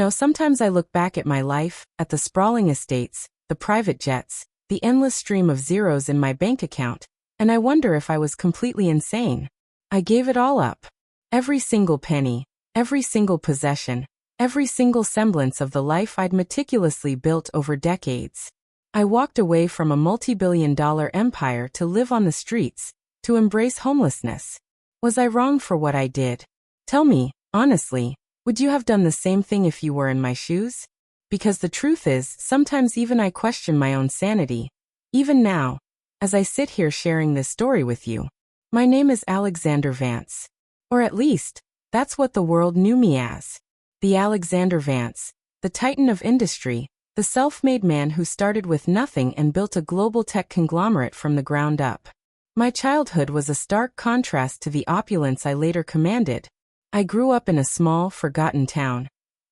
Sometimes I look back at my life, at the sprawling estates, the private jets, the endless stream of zeros in my bank account, and I wonder if I was completely insane. I gave it all up. Every single penny, every single possession, every single semblance of the life I'd meticulously built over decades. I walked away from a multi-billion-dollar empire to live on the streets, to embrace homelessness. Was I wrong for what I did? Tell me, honestly, would you have done the same thing if you were in my shoes? Because the truth is, sometimes even I question my own sanity. Even now, as I sit here sharing this story with you. My name is Alexander Vance. Or at least, that's what the world knew me as. The Alexander Vance, the titan of industry, the self-made man who started with nothing and built a global tech conglomerate from the ground up. My childhood was a stark contrast to the opulence I later commanded. I grew up in a small, forgotten town.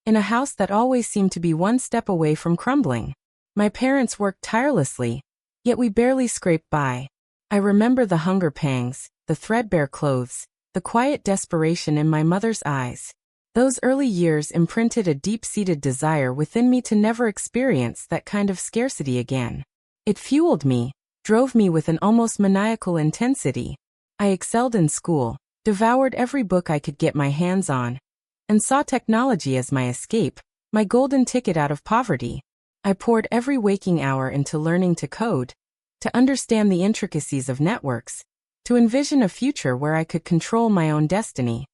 In a house that always seemed to be one step away from crumbling. My parents worked tirelessly, yet we barely scraped by. I remember the hunger pangs, the threadbare clothes, the quiet desperation in my mother's eyes. Those early years imprinted a deep-seated desire within me to never experience that kind of scarcity again. It fueled me, drove me with an almost maniacal intensity. I excelled in school, devoured every book I could get my hands on, and saw technology as my escape, my golden ticket out of poverty. I poured every waking hour into learning to code, to understand the intricacies of networks, to envision a future where I could control my own destiny.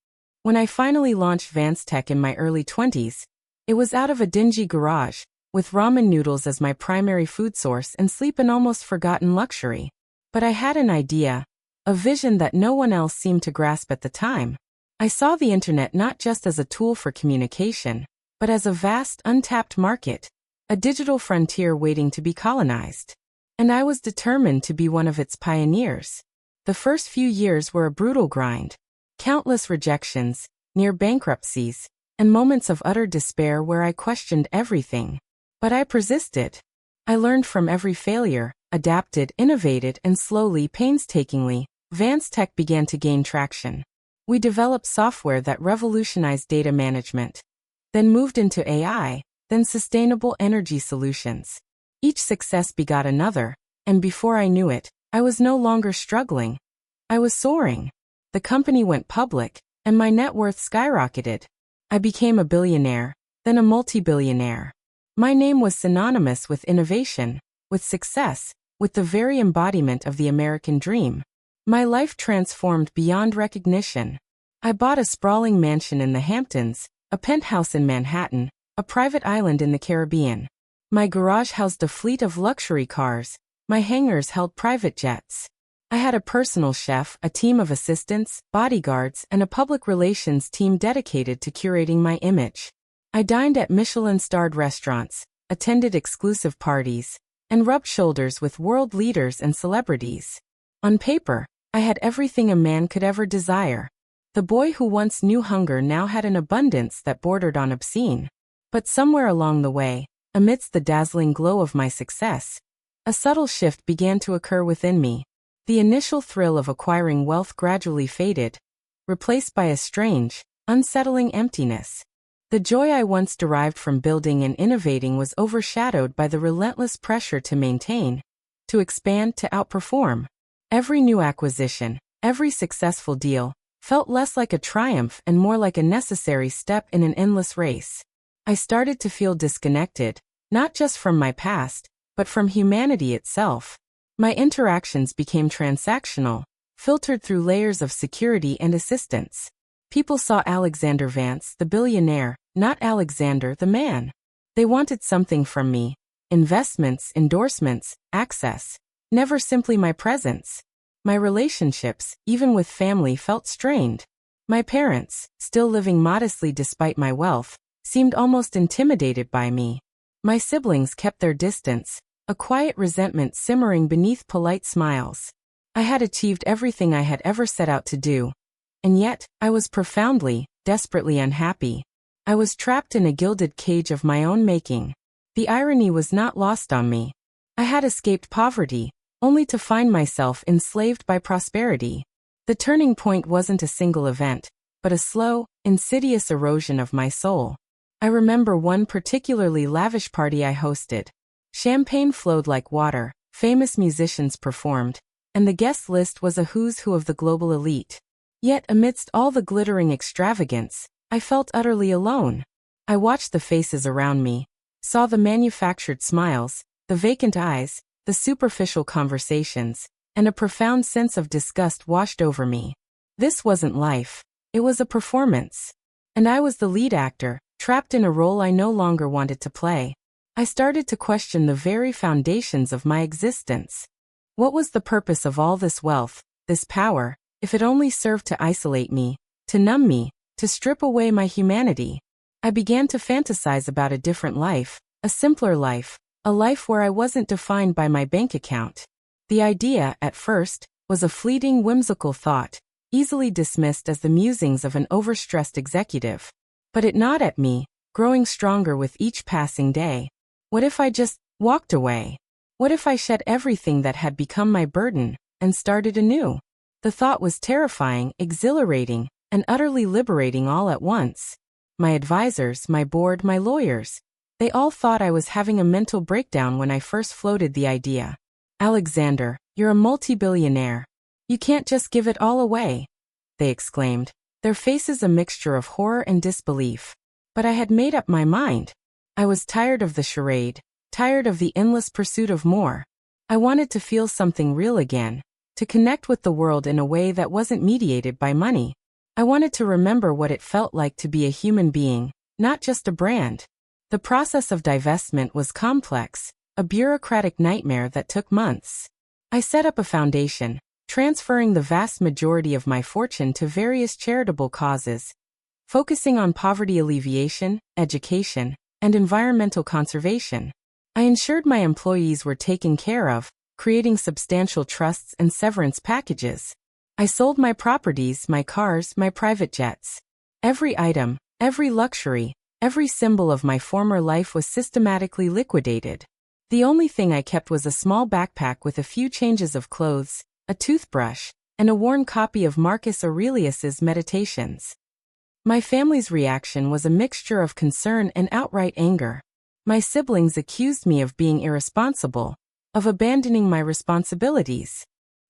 When I finally launched Vance Tech in my early 20s, it was out of a dingy garage, with ramen noodles as my primary food source and sleep an almost forgotten luxury. But I had an idea, a vision that no one else seemed to grasp at the time. I saw the internet not just as a tool for communication, but as a vast, untapped market, a digital frontier waiting to be colonized. And I was determined to be one of its pioneers. The first few years were a brutal grind. Countless rejections, near bankruptcies, and moments of utter despair where I questioned everything. But I persisted. I learned from every failure, adapted, innovated, and slowly, painstakingly, Vance Tech began to gain traction. We developed software that revolutionized data management, then moved into AI, then sustainable energy solutions. Each success begot another, and before I knew it, I was no longer struggling. I was soaring. The company went public, and my net worth skyrocketed. I became a billionaire, then a multi-billionaire. My name was synonymous with innovation, with success, with the very embodiment of the American dream. My life transformed beyond recognition. I bought a sprawling mansion in the Hamptons, a penthouse in Manhattan, a private island in the Caribbean. My garage housed a fleet of luxury cars. My hangars held private jets. I had a personal chef, a team of assistants, bodyguards, and a public relations team dedicated to curating my image. I dined at Michelin-starred restaurants, attended exclusive parties, and rubbed shoulders with world leaders and celebrities. On paper, I had everything a man could ever desire. The boy who once knew hunger now had an abundance that bordered on obscene. But somewhere along the way, amidst the dazzling glow of my success, a subtle shift began to occur within me. The initial thrill of acquiring wealth gradually faded, replaced by a strange, unsettling emptiness. The joy I once derived from building and innovating was overshadowed by the relentless pressure to maintain, to expand, to outperform. Every new acquisition, every successful deal, felt less like a triumph and more like a necessary step in an endless race. I started to feel disconnected, not just from my past, but from humanity itself. My interactions became transactional, filtered through layers of security and assistance. People saw Alexander Vance, the billionaire, not Alexander, the man. They wanted something from me. Investments, endorsements, access. Never simply my presence. My relationships, even with family, felt strained. My parents, still living modestly despite my wealth, seemed almost intimidated by me. My siblings kept their distance, a quiet resentment simmering beneath polite smiles. I had achieved everything I had ever set out to do. And yet, I was profoundly, desperately unhappy. I was trapped in a gilded cage of my own making. The irony was not lost on me. I had escaped poverty, only to find myself enslaved by prosperity. The turning point wasn't a single event, but a slow, insidious erosion of my soul. I remember one particularly lavish party I hosted. Champagne flowed like water, famous musicians performed, and the guest list was a who's who of the global elite. Yet amidst all the glittering extravagance, I felt utterly alone. I watched the faces around me, saw the manufactured smiles, the vacant eyes, the superficial conversations, and a profound sense of disgust washed over me. This wasn't life. It was a performance. And I was the lead actor, trapped in a role I no longer wanted to play. I started to question the very foundations of my existence. What was the purpose of all this wealth, this power, if it only served to isolate me, to numb me, to strip away my humanity? I began to fantasize about a different life, a simpler life, a life where I wasn't defined by my bank account. The idea, at first, was a fleeting, whimsical thought, easily dismissed as the musings of an overstressed executive. But it gnawed at me, growing stronger with each passing day. What if I just walked away? What if I shed everything that had become my burden and started anew? The thought was terrifying, exhilarating, and utterly liberating all at once. My advisors, my board, my lawyers, they all thought I was having a mental breakdown when I first floated the idea. "Alexander, you're a multi-billionaire. You can't just give it all away," they exclaimed, their faces a mixture of horror and disbelief. But I had made up my mind. I was tired of the charade, tired of the endless pursuit of more. I wanted to feel something real again, to connect with the world in a way that wasn't mediated by money. I wanted to remember what it felt like to be a human being, not just a brand. The process of divestment was complex, a bureaucratic nightmare that took months. I set up a foundation, transferring the vast majority of my fortune to various charitable causes, focusing on poverty alleviation, education, and environmental conservation. I ensured my employees were taken care of, creating substantial trusts and severance packages. I sold my properties, my cars, my private jets. Every item, every luxury, every symbol of my former life was systematically liquidated. The only thing I kept was a small backpack with a few changes of clothes, a toothbrush, and a worn copy of Marcus Aurelius's Meditations. My family's reaction was a mixture of concern and outright anger. My siblings accused me of being irresponsible, of abandoning my responsibilities.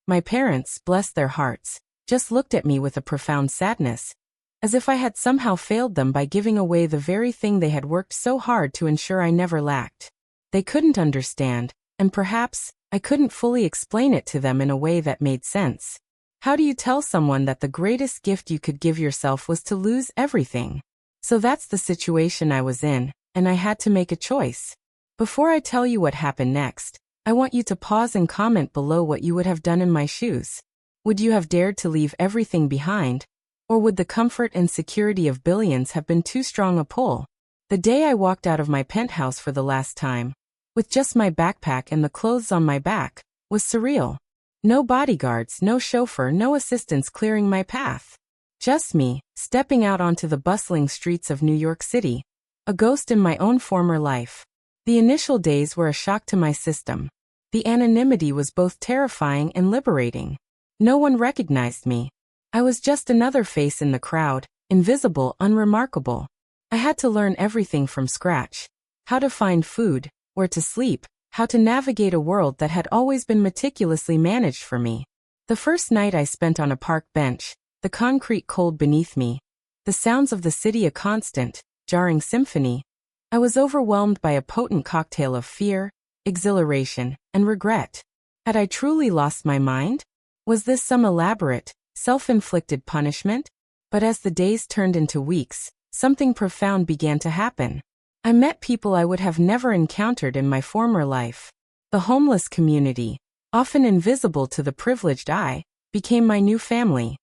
My parents, bless their hearts, just looked at me with a profound sadness, as if I had somehow failed them by giving away the very thing they had worked so hard to ensure I never lacked. They couldn't understand, and perhaps I couldn't fully explain it to them in a way that made sense. How do you tell someone that the greatest gift you could give yourself was to lose everything? So that's the situation I was in, and I had to make a choice. Before I tell you what happened next, I want you to pause and comment below what you would have done in my shoes. Would you have dared to leave everything behind? Or would the comfort and security of billions have been too strong a pull? The day I walked out of my penthouse for the last time, with just my backpack and the clothes on my back, was surreal. No bodyguards, no chauffeur, no assistants clearing my path. Just me, stepping out onto the bustling streets of New York City, a ghost in my own former life. The initial days were a shock to my system. The anonymity was both terrifying and liberating. No one recognized me. I was just another face in the crowd, invisible, unremarkable. I had to learn everything from scratch. How to find food, where to sleep, how to navigate a world that had always been meticulously managed for me. The first night I spent on a park bench, the concrete cold beneath me, the sounds of the city a constant, jarring symphony. I was overwhelmed by a potent cocktail of fear, exhilaration, and regret. Had I truly lost my mind? Was this some elaborate, self-inflicted punishment? But as the days turned into weeks, something profound began to happen. I met people I would have never encountered in my former life. The homeless community, often invisible to the privileged eye, became my new family.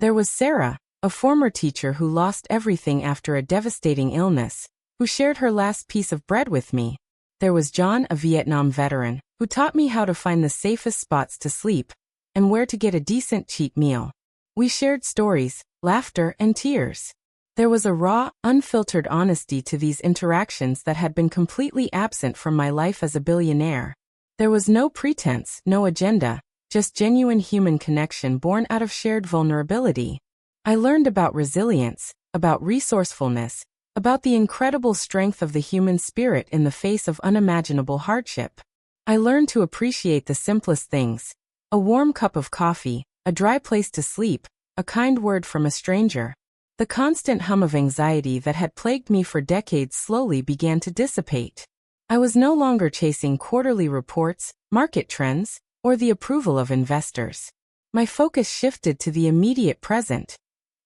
There was Sarah, a former teacher who lost everything after a devastating illness, who shared her last piece of bread with me. There was John, a Vietnam veteran, who taught me how to find the safest spots to sleep and where to get a decent cheap meal. We shared stories, laughter, and tears. There was a raw, unfiltered honesty to these interactions that had been completely absent from my life as a billionaire. There was no pretense, no agenda, just genuine human connection born out of shared vulnerability. I learned about resilience, about resourcefulness, about the incredible strength of the human spirit in the face of unimaginable hardship. I learned to appreciate the simplest things: a warm cup of coffee, a dry place to sleep, a kind word from a stranger. The constant hum of anxiety that had plagued me for decades slowly began to dissipate. I was no longer chasing quarterly reports, market trends, or the approval of investors. My focus shifted to the immediate present.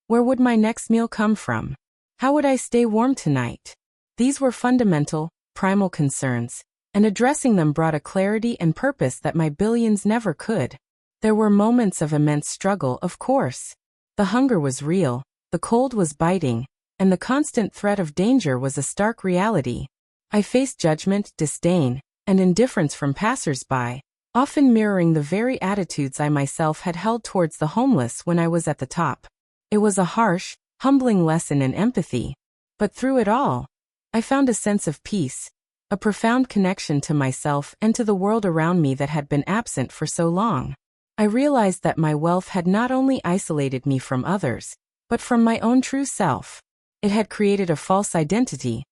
Where would my next meal come from? How would I stay warm tonight? These were fundamental, primal concerns, and addressing them brought a clarity and purpose that my billions never could. There were moments of immense struggle, of course. The hunger was real, the cold was biting, and the constant threat of danger was a stark reality. I faced judgment, disdain, and indifference from passers-by, often mirroring the very attitudes I myself had held towards the homeless when I was at the top. It was a harsh, humbling lesson in empathy. But through it all, I found a sense of peace, a profound connection to myself and to the world around me that had been absent for so long. I realized that my wealth had not only isolated me from others, but from my own true self. It had created a false identity,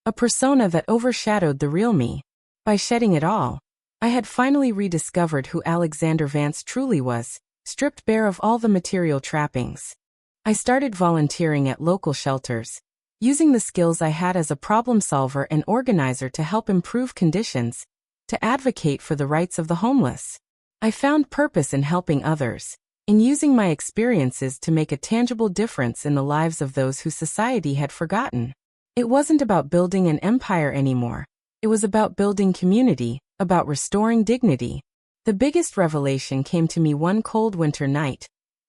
a persona that overshadowed the real me. By shedding it all, I had finally rediscovered who Alexander Vance truly was, stripped bare of all the material trappings. I started volunteering at local shelters, using the skills I had as a problem solver and organizer to help improve conditions, to advocate for the rights of the homeless. I found purpose in helping others, in using my experiences to make a tangible difference in the lives of those whose society had forgotten. It wasn't about building an empire anymore. It was about building community, about restoring dignity. The biggest revelation came to me one cold winter night,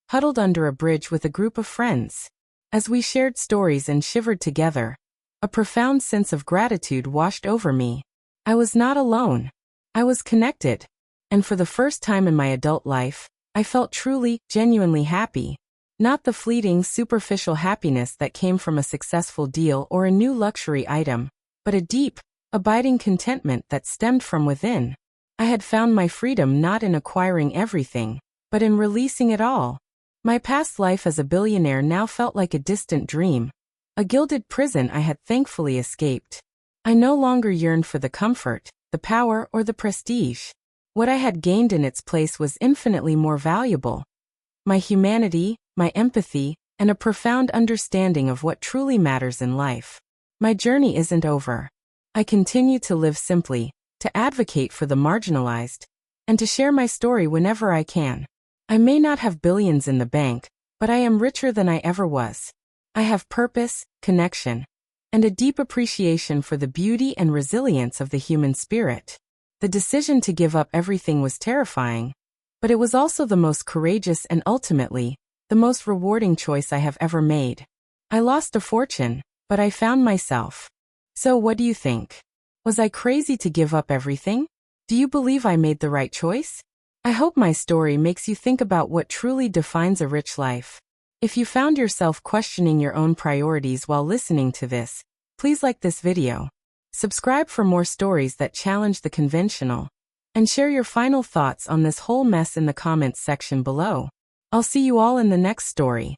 huddled under a bridge with a group of friends. As we shared stories and shivered together, a profound sense of gratitude washed over me. I was not alone. I was connected. And for the first time in my adult life, I felt truly, genuinely happy. Not the fleeting, superficial happiness that came from a successful deal or a new luxury item, but a deep, abiding contentment that stemmed from within. I had found my freedom not in acquiring everything, but in releasing it all. My past life as a billionaire now felt like a distant dream, a gilded prison I had thankfully escaped. I no longer yearned for the comfort, the power, or the prestige. What I had gained in its place was infinitely more valuable: my humanity, my empathy, and a profound understanding of what truly matters in life. My journey isn't over. I continue to live simply, to advocate for the marginalized, and to share my story whenever I can. I may not have billions in the bank, but I am richer than I ever was. I have purpose, connection, and a deep appreciation for the beauty and resilience of the human spirit. The decision to give up everything was terrifying, but it was also the most courageous and ultimately, the most rewarding choice I have ever made. I lost a fortune, but I found myself. So what do you think? Was I crazy to give up everything? Do you believe I made the right choice? I hope my story makes you think about what truly defines a rich life. If you found yourself questioning your own priorities while listening to this, please like this video, subscribe for more stories that challenge the conventional, and share your final thoughts on this whole mess in the comments section below. I'll see you all in the next story.